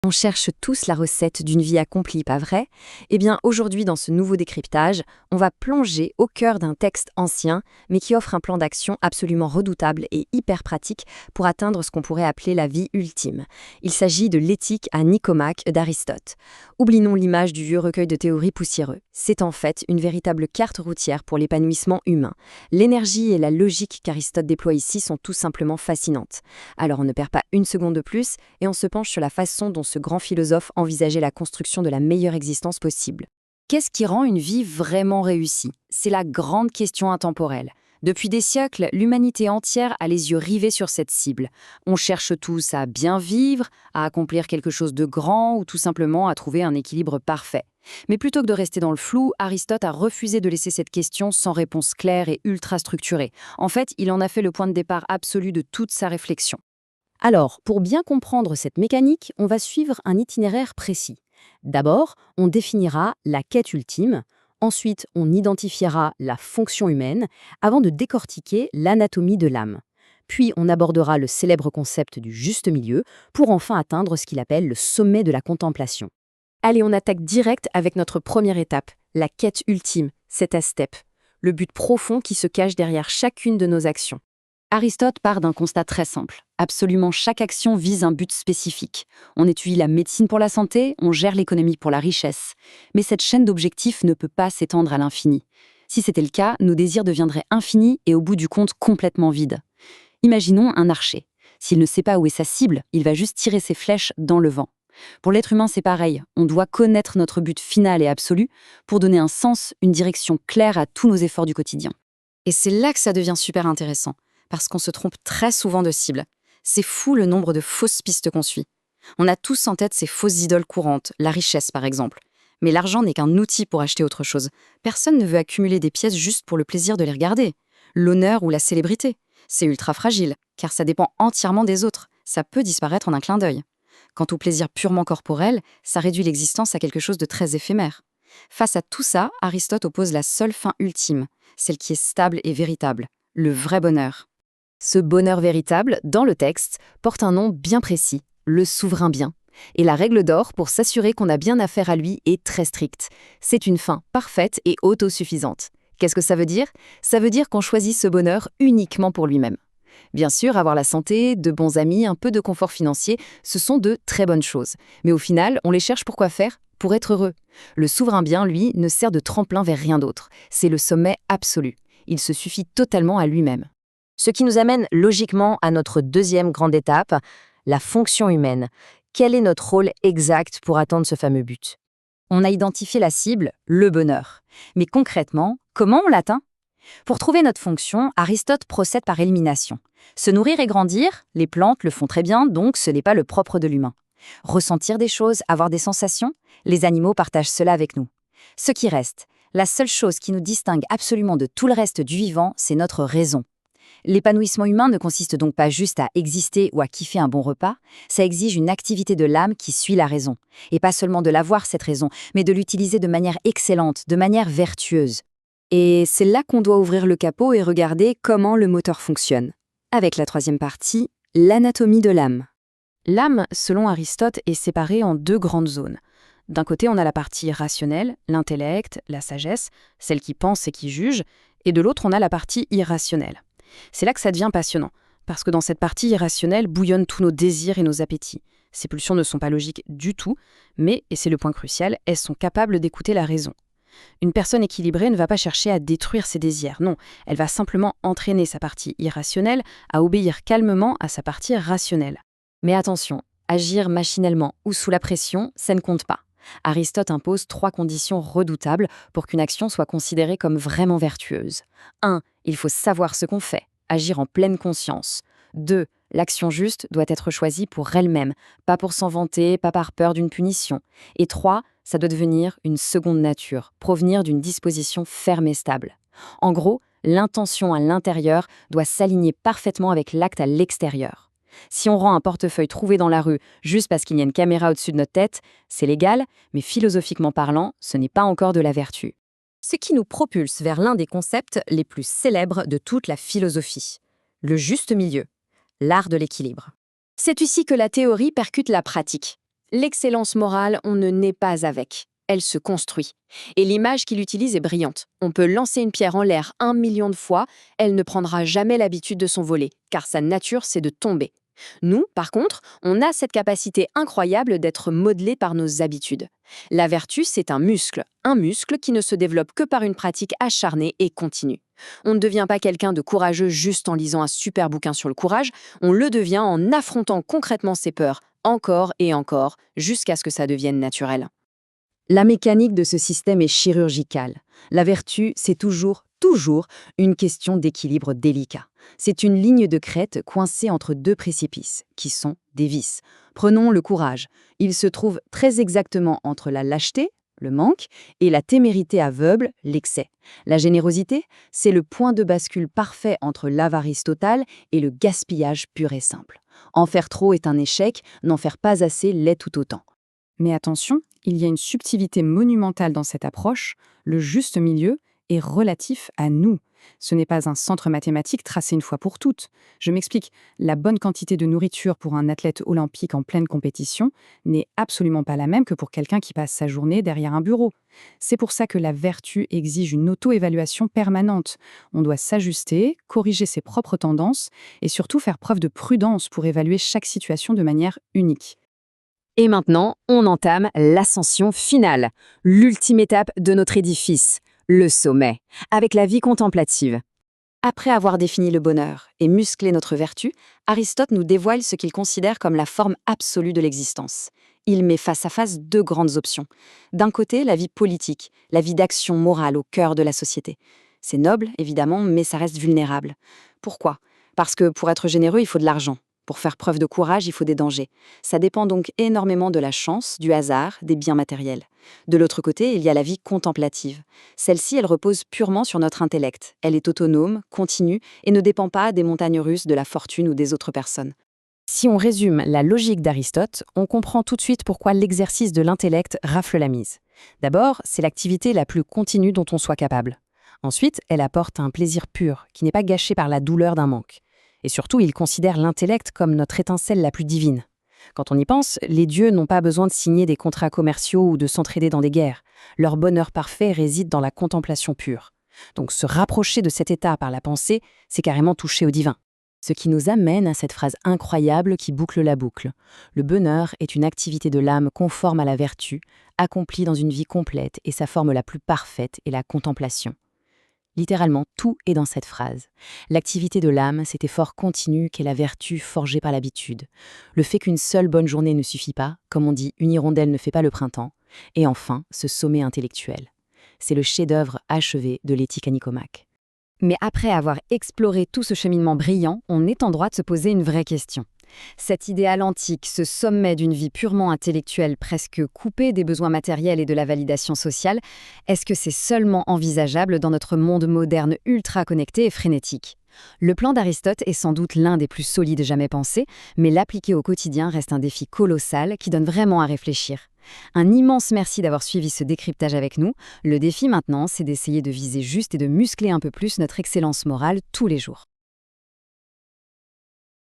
On cherche tous la recette d'une vie accomplie, pas vrai? Eh bien, aujourd'hui, dans ce nouveau décryptage, on va plonger au cœur d'un texte ancien, mais qui offre un plan d'action absolument redoutable et hyper pratique pour atteindre ce qu'on pourrait appeler la vie ultime. Il s'agit de l'Éthique à Nicomaque d'Aristote. Oublions l'image du vieux recueil de théories poussiéreux. C'est en fait une véritable carte routière pour l'épanouissement humain. L'énergie et la logique qu'Aristote déploie ici sont tout simplement fascinantes. Alors on ne perd pas une seconde de plus et on se penche sur la façon dont ce grand philosophe envisageait la construction de la meilleure existence possible. Qu'est-ce qui rend une vie vraiment réussie? C'est la grande question intemporelle. Depuis des siècles, l'humanité entière a les yeux rivés sur cette cible. On cherche tous à bien vivre, à accomplir quelque chose de grand ou tout simplement à trouver un équilibre parfait. Mais plutôt que de rester dans le flou, Aristote a refusé de laisser cette question sans réponse claire et ultra structurée. En fait, il en a fait le point de départ absolu de toute sa réflexion. Alors, pour bien comprendre cette mécanique, on va suivre un itinéraire précis. D'abord, on définira la quête ultime, ensuite on identifiera la fonction humaine, avant de décortiquer l'anatomie de l'âme. Puis on abordera le célèbre concept du juste milieu, pour enfin atteindre ce qu'il appelle le sommet de la contemplation. Allez, on attaque direct avec notre première étape, la quête ultime, cet step, le but profond qui se cache derrière chacune de nos actions. Aristote part d'un constat très simple. Absolument chaque action vise un but spécifique. On étudie la médecine pour la santé, on gère l'économie pour la richesse. Mais cette chaîne d'objectifs ne peut pas s'étendre à l'infini. Si c'était le cas, nos désirs deviendraient infinis et au bout du compte complètement vides. Imaginons un archer. S'il ne sait pas où est sa cible, il va juste tirer ses flèches dans le vent. Pour l'être humain, c'est pareil. On doit connaître notre but final et absolu pour donner un sens, une direction claire à tous nos efforts du quotidien. Et c'est là que ça devient super intéressant. Parce qu'on se trompe très souvent de cible. C'est fou le nombre de fausses pistes qu'on suit. On a tous en tête ces fausses idoles courantes, la richesse par exemple. Mais l'argent n'est qu'un outil pour acheter autre chose. Personne ne veut accumuler des pièces juste pour le plaisir de les regarder. L'honneur ou la célébrité, c'est ultra fragile, car ça dépend entièrement des autres. Ça peut disparaître en un clin d'œil. Quant au plaisir purement corporel, ça réduit l'existence à quelque chose de très éphémère. Face à tout ça, Aristote oppose la seule fin ultime, celle qui est stable et véritable, le vrai bonheur. Ce bonheur véritable, dans le texte, porte un nom bien précis, le souverain bien. Et la règle d'or pour s'assurer qu'on a bien affaire à lui est très stricte. C'est une fin parfaite et autosuffisante. Qu'est-ce que ça veut dire? Ça veut dire qu'on choisit ce bonheur uniquement pour lui-même. Bien sûr, avoir la santé, de bons amis, un peu de confort financier, ce sont de très bonnes choses. Mais au final, on les cherche pour quoi faire? Pour être heureux. Le souverain bien, lui, ne sert de tremplin vers rien d'autre. C'est le sommet absolu. Il se suffit totalement à lui-même. Ce qui nous amène logiquement à notre deuxième grande étape, la fonction humaine. Quel est notre rôle exact pour atteindre ce fameux but? On a identifié la cible, le bonheur. Mais concrètement, comment on l'atteint? Pour trouver notre fonction, Aristote procède par élimination. Se nourrir et grandir, les plantes le font très bien, donc ce n'est pas le propre de l'humain. Ressentir des choses, avoir des sensations, les animaux partagent cela avec nous. Ce qui reste, la seule chose qui nous distingue absolument de tout le reste du vivant, c'est notre raison. L'épanouissement humain ne consiste donc pas juste à exister ou à kiffer un bon repas, ça exige une activité de l'âme qui suit la raison. Et pas seulement de l'avoir cette raison, mais de l'utiliser de manière excellente, de manière vertueuse. Et c'est là qu'on doit ouvrir le capot et regarder comment le moteur fonctionne. Avec la troisième partie, l'anatomie de l'âme. L'âme, selon Aristote, est séparée en deux grandes zones. D'un côté, on a la partie rationnelle, l'intellect, la sagesse, celle qui pense et qui juge, et de l'autre, on a la partie irrationnelle. C'est là que ça devient passionnant, parce que dans cette partie irrationnelle bouillonnent tous nos désirs et nos appétits. Ces pulsions ne sont pas logiques du tout, mais, et c'est le point crucial, elles sont capables d'écouter la raison. Une personne équilibrée ne va pas chercher à détruire ses désirs, non, elle va simplement entraîner sa partie irrationnelle à obéir calmement à sa partie rationnelle. Mais attention, agir machinalement ou sous la pression, ça ne compte pas. Aristote impose 3 conditions redoutables pour qu'une action soit considérée comme vraiment vertueuse. 1. Il faut savoir ce qu'on fait, agir en pleine conscience. 2. L'action juste doit être choisie pour elle-même, pas pour s'en vanter, pas par peur d'une punition. Et 3. Ça doit devenir une seconde nature, provenir d'une disposition ferme et stable. En gros, l'intention à l'intérieur doit s'aligner parfaitement avec l'acte à l'extérieur. Si on rend un portefeuille trouvé dans la rue juste parce qu'il y a une caméra au-dessus de notre tête, c'est légal, mais philosophiquement parlant, ce n'est pas encore de la vertu. Ce qui nous propulse vers l'un des concepts les plus célèbres de toute la philosophie, le juste milieu, l'art de l'équilibre. C'est ici que la théorie percute la pratique. L'excellence morale, on ne naît pas avec. Elle se construit. Et l'image qu'il utilise est brillante. On peut lancer une pierre en l'air 1 million de fois, elle ne prendra jamais l'habitude de s'envoler, car sa nature, c'est de tomber. Nous, par contre, on a cette capacité incroyable d'être modelés par nos habitudes. La vertu, c'est un muscle qui ne se développe que par une pratique acharnée et continue. On ne devient pas quelqu'un de courageux juste en lisant un super bouquin sur le courage, on le devient en affrontant concrètement ses peurs, encore et encore, jusqu'à ce que ça devienne naturel. La mécanique de ce système est chirurgicale. La vertu, c'est toujours une question d'équilibre délicat. C'est une ligne de crête coincée entre deux précipices, qui sont des vices. Prenons le courage. Il se trouve très exactement entre la lâcheté, le manque, et la témérité aveugle, l'excès. La générosité, c'est le point de bascule parfait entre l'avarice totale et le gaspillage pur et simple. En faire trop est un échec, n'en faire pas assez l'est tout autant. Mais attention, il y a une subtilité monumentale dans cette approche. Le juste milieu est relatif à nous. Ce n'est pas un centre mathématique tracé une fois pour toutes. Je m'explique, la bonne quantité de nourriture pour un athlète olympique en pleine compétition n'est absolument pas la même que pour quelqu'un qui passe sa journée derrière un bureau. C'est pour ça que la vertu exige une auto-évaluation permanente. On doit s'ajuster, corriger ses propres tendances et surtout faire preuve de prudence pour évaluer chaque situation de manière unique. Et maintenant, on entame l'ascension finale, l'ultime étape de notre édifice, le sommet, avec la vie contemplative. Après avoir défini le bonheur et musclé notre vertu, Aristote nous dévoile ce qu'il considère comme la forme absolue de l'existence. Il met face à face deux grandes options. D'un côté, la vie politique, la vie d'action morale au cœur de la société. C'est noble, évidemment, mais ça reste vulnérable. Pourquoi ? Parce que pour être généreux, il faut de l'argent. Pour faire preuve de courage, il faut des dangers. Ça dépend donc énormément de la chance, du hasard, des biens matériels. De l'autre côté, il y a la vie contemplative. Celle-ci, elle repose purement sur notre intellect. Elle est autonome, continue et ne dépend pas des montagnes russes de la fortune ou des autres personnes. Si on résume la logique d'Aristote, on comprend tout de suite pourquoi l'exercice de l'intellect rafle la mise. D'abord, c'est l'activité la plus continue dont on soit capable. Ensuite, elle apporte un plaisir pur, qui n'est pas gâché par la douleur d'un manque. Et surtout, il considère l'intellect comme notre étincelle la plus divine. Quand on y pense, les dieux n'ont pas besoin de signer des contrats commerciaux ou de s'entraider dans des guerres. Leur bonheur parfait réside dans la contemplation pure. Donc se rapprocher de cet état par la pensée, c'est carrément toucher au divin. Ce qui nous amène à cette phrase incroyable qui boucle la boucle. Le bonheur est une activité de l'âme conforme à la vertu, accomplie dans une vie complète et sa forme la plus parfaite est la contemplation. Littéralement, tout est dans cette phrase. L'activité de l'âme, cet effort continu qu'est la vertu forgée par l'habitude. Le fait qu'une seule bonne journée ne suffit pas, comme on dit, une hirondelle ne fait pas le printemps. Et enfin, ce sommet intellectuel. C'est le chef-d'œuvre achevé de l'éthique à Nicomaque. Mais après avoir exploré tout ce cheminement brillant, on est en droit de se poser une vraie question. Cet idéal antique, ce sommet d'une vie purement intellectuelle, presque coupée des besoins matériels et de la validation sociale, est-ce que c'est seulement envisageable dans notre monde moderne ultra connecté et frénétique ? Le plan d'Aristote est sans doute l'un des plus solides jamais pensés, mais l'appliquer au quotidien reste un défi colossal qui donne vraiment à réfléchir. Un immense merci d'avoir suivi ce décryptage avec nous. Le défi maintenant, c'est d'essayer de viser juste et de muscler un peu plus notre excellence morale tous les jours.